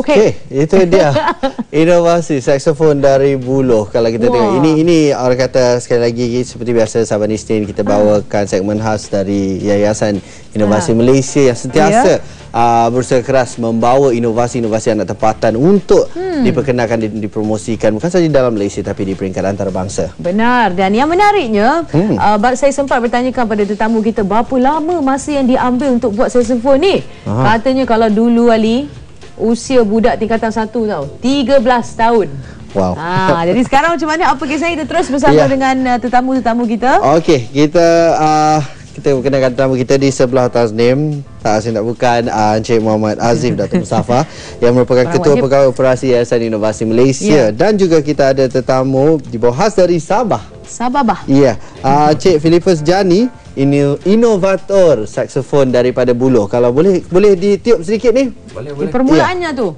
Okey, itu dia inovasi saksofon dari Buloh. Kalau kita tengok ini orang kata sekali lagi seperti biasa sahabat Isnin kita bawakan segmen khas dari Yayasan Inovasi Malaysia yang sentiasa berusaha keras membawa inovasi-inovasi anak tempatan untuk diperkenalkan, dipromosikan bukan sahaja dalam Malaysia tapi di peringkat antarabangsa. Benar, dan yang menariknya saya sempat bertanyakan pada tetamu kita berapa lama masa yang diambil untuk buat saksofon ni. Katanya kalau dulu Ali usia budak tingkatan 1 tau, 13 tahun. Wow. Jadi sekarang macam mana? Apa kisah kita terus bersama dengan tetamu-tetamu kita? Okey, kita perkenalkan tetamu kita di sebelah Tasnim. Tak asing tak bukan Encik Muhammad Azif Datuk Mustafa yang merupakan Ketua Pegawai Operasi Yayasan Inovasi Malaysia. Dan juga kita ada tetamu di bawah khas dari Sabah. Sabah. Ya, Encik Philippus Jani, ini inovator saksofon daripada Buloh. Kalau boleh ditiup sedikit ni? Boleh. Permulaannya tu.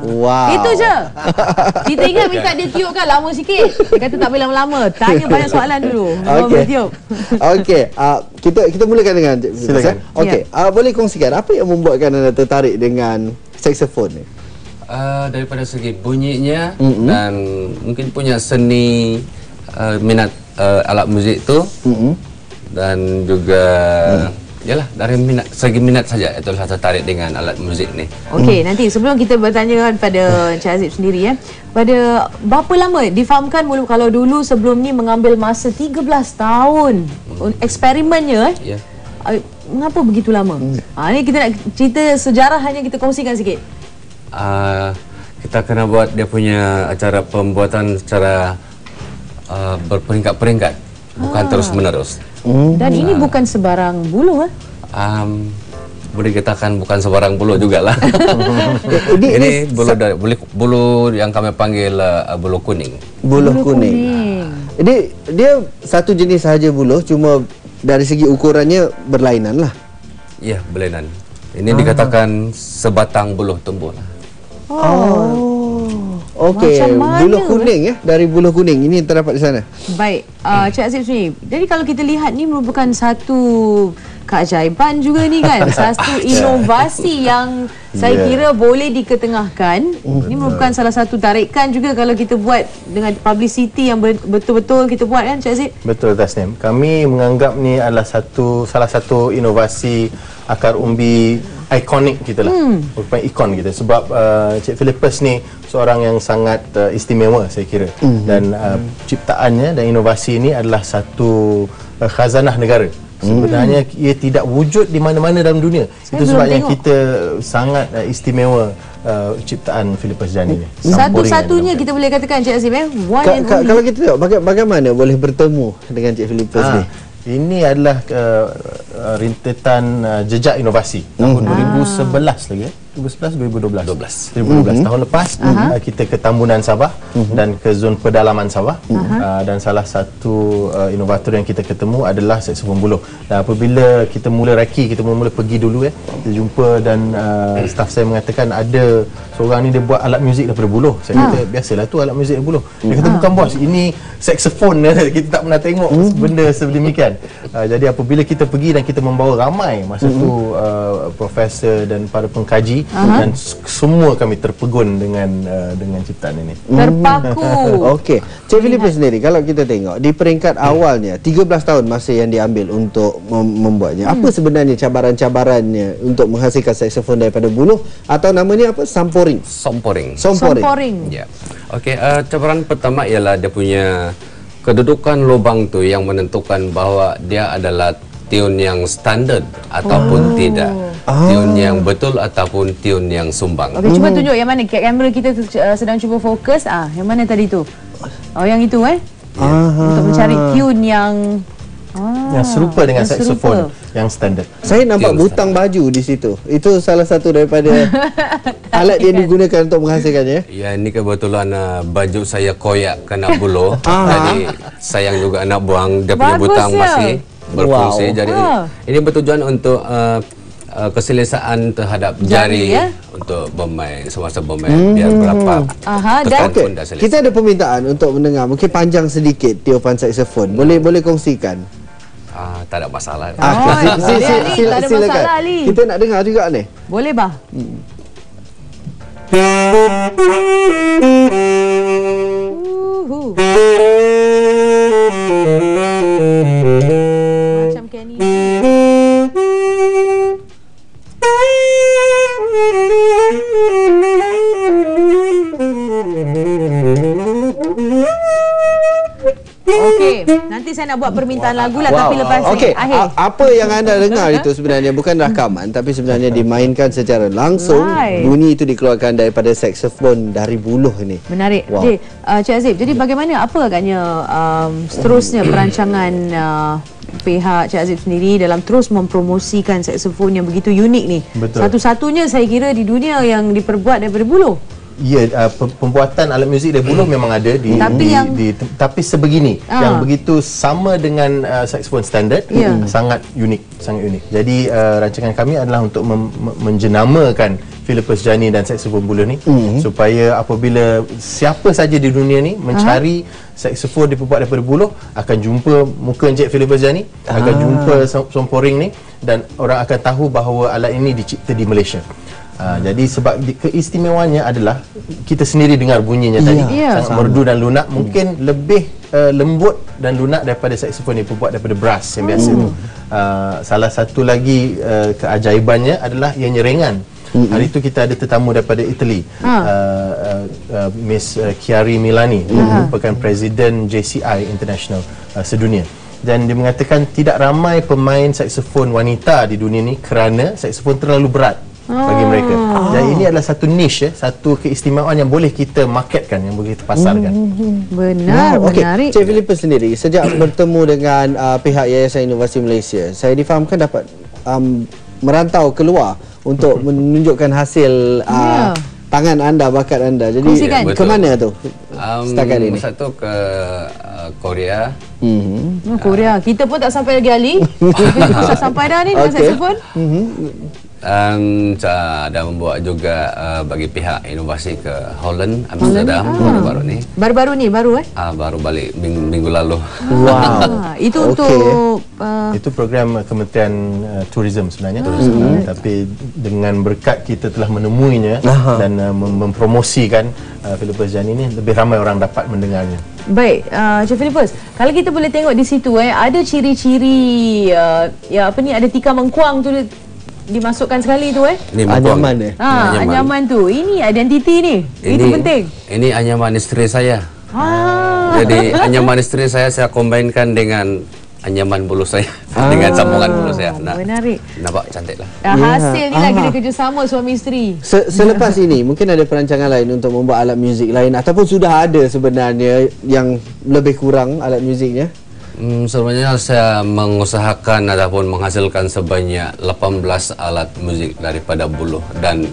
Wow. Itu je. Kita ingat minta dia tiup kan lama sikit. Dia kata tak boleh lama-lama. Tanya banyak soalan dulu. Okey. Tiup. Okey, kita mulakan dengan silakan. Okey, boleh kongsikan apa yang membuatkan anda tertarik dengan saksofon ni? Daripada segi bunyinya dan mungkin punya seni minat alat muzik tu dan juga yalah dari segi minat saja itulah tertarik dengan alat muzik ni. Okey, nanti sebelum kita bertanya pada Encik Azif sendiri pada berapa lama difahamkan kalau dulu sebelum ni mengambil masa 13 tahun eksperimennya mengapa begitu lama? Ni kita nak cerita sejarah hanya kita kongsikan sikit. Kita kena buat dia punya acara pembuatan secara berperingkat-peringkat, bukan terus-menerus. Dan ini bukan sebarang buluh boleh katakan bukan sebarang buluh jugalah. Ini buluh yang kami panggil buluh kuning. Buluh kuning. Ini dia satu jenis sahaja buluh, cuma dari segi ukurannya berlainan lah. Ya, berlainan. Ini dikatakan sebatang buluh tumbuh lah. Okey, buluh kuning dari buluh kuning ini terdapat di sana. Baik, Cik Azif sini. Jadi kalau kita lihat ni merupakan satu keajaiban juga ni kan. Satu inovasi yang saya kira boleh diketengahkan. Ini merupakan salah satu tarikan juga kalau kita buat dengan publicity yang betul-betul kita buat kan Cik Azif? Betul Tasnim. Kami menganggap ni adalah salah satu inovasi akar umbi ikonik kita lah, merupakan ikon kita sebab Cik Philippus ni seorang yang sangat istimewa saya kira dan ciptaannya dan inovasi ini adalah satu khazanah negara. Sebenarnya ia tidak wujud di mana-mana dalam dunia. Itu sebabnya kita sangat istimewa ciptaan Philippus Jani ni. Satu-satunya kita boleh katakan Cik Azif kalau kita tengok bagaimana boleh bertemu dengan Cik Philippus ni? Ini adalah rintitan jejak inovasi tahun 2011 lagi 2011 tahun lepas kita ke Tambunan Sabah dan ke zon pedalaman Sabah dan salah satu inovator yang kita ketemu adalah saksofon buluh. Dan apabila kita mula raki, kita mula pergi dulu kita jumpa dan staf saya mengatakan ada seorang ni dia buat alat muzik daripada buluh. Saya kata biasalah tu alat muzik daripada buluh. Dia kata bukan bos, ini saksofon. Kita tak pernah tengok benda sedemikian. Jadi apabila kita pergi dan kita membawa ramai masa tu profesor dan para pengkaji dan semua kami terpegun dengan ciptaan ini. Terpaku. Okey, Cik Philippus sendiri kalau kita tengok di peringkat awalnya 13 tahun masa yang diambil untuk membuatnya. Apa sebenarnya cabaran-cabarannya untuk menghasilkan saksofon daripada buluh atau namanya apa? Somporing. Ya. Okey, cabaran pertama ialah dia punya kedudukan lubang tu yang menentukan bahawa dia adalah tune yang standard ataupun tidak, tune yang betul ataupun tune yang sumbang. Okey, cuba tunjuk yang mana kamera kita sedang cuba fokus. Yang mana tadi tu? Yang itu untuk mencari tune yang serupa dengan saksofon yang standard. Saya nampak butang baju di situ. Itu salah satu daripada alat yang digunakan untuk menghasilkannya. Ya, ini kebetulan baju saya koyak kena buluh. Jadi sayang juga nak buang, dia punya butang masih berfungsi. Jadi ini bertujuan untuk keselesaan terhadap jari ya? untuk bermain semasa bermain biar berapa dan pun dah selesai. Kita ada permintaan untuk mendengar, mungkin panjang sedikit tiupan saksofon. Boleh kongsikan? Tak ada masalah. Tak ada masalah, Ali. Kita nak dengar juga ni. Boleh bah? Macam Kenny. Okey, nanti saya nak buat permintaan lagu lah, tapi lepas Okey, akhir. apa yang anda dengar itu sebenarnya bukan rakaman, tapi sebenarnya dimainkan secara langsung. Right. Bunyi itu dikeluarkan daripada saksofon dari buluh ini. Menarik. Wow. Jadi, Cik Azif, jadi bagaimana, apa agaknya seterusnya perancangan pihak Cik Azif sendiri dalam terus mempromosikan saksofon yang begitu unik ni? Betul. Satu-satunya saya kira di dunia yang diperbuat daripada buluh. Ya, pembuatan alat muzik dari buluh memang ada tapi sebegini yang begitu sama dengan saksofon standard, sangat unik. Jadi rancangan kami adalah untuk menjenamakan Philippus Jani dan saksofon buluh ni supaya apabila siapa saja di dunia ni mencari saksofon diperbuat daripada buluh akan jumpa muka Encik Philippus Jani, akan jumpa somporing ni, dan orang akan tahu bahawa alat ini dicipta di Malaysia. Jadi sebab keistimewaannya adalah kita sendiri dengar bunyinya tadi sangat merdu dan lunak, mungkin lebih lembut dan lunak daripada saksofon yang diperbuat daripada brass yang biasa. Salah satu lagi keajaibannya adalah ianya ringan. Hari itu kita ada tetamu daripada Italy, Miss Chiari Milani, merupakan Presiden JCI International sedunia. Dan dia mengatakan tidak ramai pemain saksofon wanita di dunia ni kerana saksofon terlalu berat bagi mereka. Dan ini adalah satu niche, satu keistimewaan yang boleh kita marketkan, yang boleh kita pasarkan. Benar, menarik. Cik Philippus sendiri, sejak bertemu dengan pihak Yayasan Inovasi Malaysia, saya difahamkan dapat merantau keluar untuk menunjukkan hasil tangan anda, bakat anda. Jadi ke mana tu setakat ini? Satu ke Korea. Korea. Kita pun tak sampai lagi, Ali. Kita pun tak sampai dah ni dengan saksofon. Ada membawa juga bagi pihak inovasi ke Holland, Amsterdam baru-baru ni. Baru-baru ni, baru baru balik minggu lalu. Wow. Itu untuk itu program Kementerian Tourism sebenarnya. Tapi dengan berkat kita telah menemuinya dan mempromosikan Philippus Jani ni, lebih ramai orang dapat mendengarnya. Baik, Cik Philippus, kalau kita boleh tengok di situ ada ciri-ciri ada tikar mengkuang tu dimasukkan sekali tu anyaman anyaman tu. Ini identiti ni. Itu penting. Ini anyaman isteri saya. Jadi anyaman isteri saya combine-kan dengan anyaman buluh saya dengan sambungan buluh saya. Menarik. Nampak cantik lah. Hasil ni lagi dia kerjasama suami isteri. Selepas ini mungkin ada perancangan lain untuk membuat alat muzik lain, ataupun sudah ada sebenarnya yang lebih kurang alat muziknya? Sebenarnya saya mengusahakan ataupun menghasilkan sebanyak 18 alat muzik daripada buluh, dan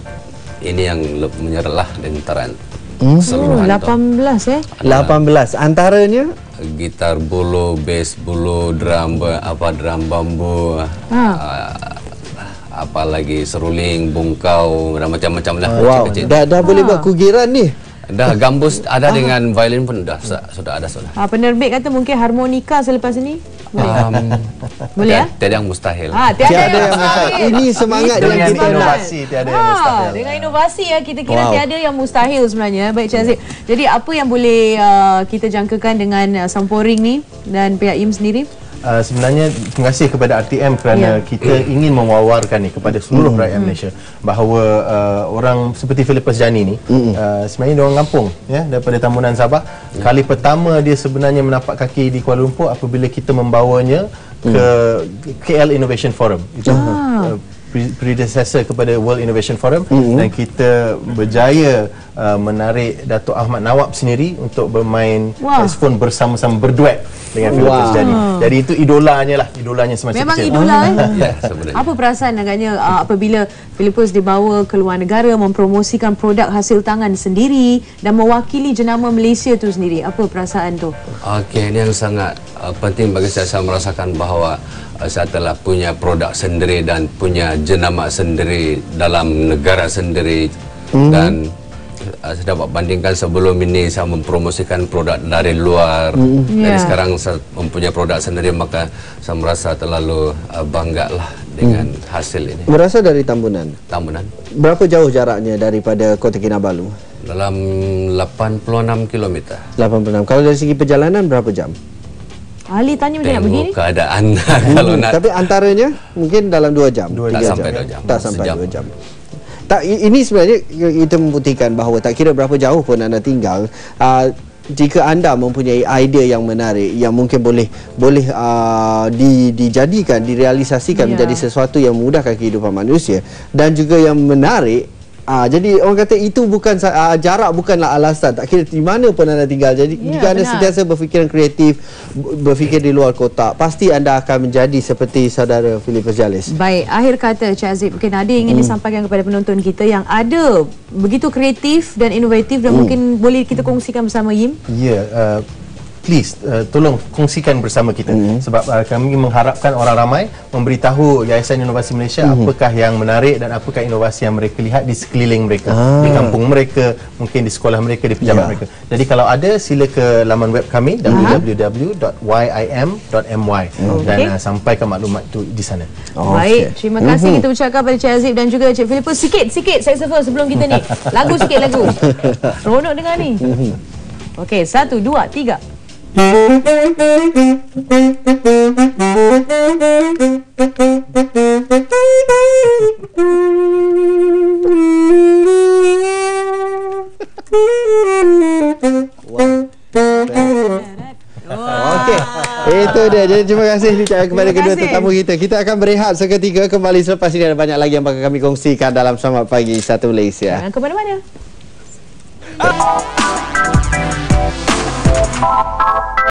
ini yang menyerlah di antara keseluruhan 18 18 antaranya gitar buluh, bass buluh, drum bambu, apa lagi seruling, bungkau, dan macam-macam lah. Wow, dah boleh buat kugiran ni. Dah gambus ada dengan violin pun sudah ada. Penerbit kata mungkin harmonika selepas ini. Boleh Tiada yang mustahil. Tiada yang mustahil. Ini semangat yang kita nak. Tiada yang mustahil. Dengan inovasi kita kira tiada yang mustahil sebenarnya. Baik, Cik Azif. Jadi apa yang boleh kita jangkakan dengan Samporing ni dan pihak IM sendiri? Sebenarnya terima kasih kepada RTM kerana kita ingin mewawarkan ni kepada seluruh rakyat Malaysia bahawa orang seperti Philippus Jani ni sebenarnya dia orang kampung daripada Tambunan Sabah. Kali pertama dia sebenarnya menapak kaki di Kuala Lumpur apabila kita membawanya ke KL Innovation Forum. Itu predecessor kepada World Innovation Forum, dan kita berjaya menarik Datuk Ahmad Nawab sendiri untuk bermain saxophone bersama-sama, berduet dengan Philippus Jani. Jadi itu idolanya semasa memang kecil. Memang idola Apa perasaan agaknya apabila Philippus dibawa ke luar negara mempromosikan produk hasil tangan sendiri dan mewakili jenama Malaysia tu sendiri? Apa perasaan tu? Okey, ini yang sangat penting bagi saya merasakan bahawa saya telah punya produk sendiri dan punya jenama sendiri dalam negara sendiri. Dan saya dapat bandingkan sebelum ini saya mempromosikan produk dari luar. Jadi sekarang saya mempunyai produk sendiri, maka saya merasa terlalu bangga lah dengan hasil ini. Berasal dari Tambunan? Tambunan. Berapa jauh jaraknya daripada Kota Kinabalu? Dalam 86 km. 86. Kalau dari segi perjalanan berapa jam? Ali tanya macam nak begini. Tengok keadaan kalau nak. Tapi antaranya mungkin dalam 2 jam. Tak sampai 2 jam. Tak sampai 2 jam. Tak, ini sebenarnya kita membuktikan bahawa tak kira berapa jauh pun anda tinggal, jika anda mempunyai idea yang menarik yang mungkin boleh dijadikan, direalisasikan menjadi sesuatu yang memudahkan kehidupan manusia dan juga yang menarik. Jadi orang kata itu bukan jarak bukanlah alasan. Tak kira di mana pun anda tinggal. Jadi jika anda sentiasa berfikiran kreatif, berfikir di luar kotak, pasti anda akan menjadi seperti saudara Philippus Jalis. Baik, akhir kata Cik Aziz, mungkin ada yang ingin disampaikan kepada penonton kita yang ada begitu kreatif dan inovatif dan mungkin boleh kita kongsikan bersama Yim? Ya, please tolong kongsikan bersama kita sebab kami mengharapkan orang ramai memberitahu Yayasan Inovasi Malaysia apakah yang menarik dan apakah inovasi yang mereka lihat di sekeliling mereka, di kampung mereka, mungkin di sekolah mereka, di pejabat mereka. Jadi kalau ada, sila ke laman web kami www.yim.my dan sampaikan maklumat itu di sana. Baik, terima kasih kita ucapkan pada Cik Aziz dan juga Cik Philippus. Sikit saxophone sebelum kita ni. Lagu sikit lagu. Seronok dengar ni. Okey, 1, 2, 3. Okey, itu dia. Jadi terima kasih kepada kedua tetamu kita. Kita akan berehat seketika, kembali selepas ini. Ada banyak lagi yang bakal kami kongsikan dalam Selamat Pagi Satu Malaysia. Jangan ke mana-mana.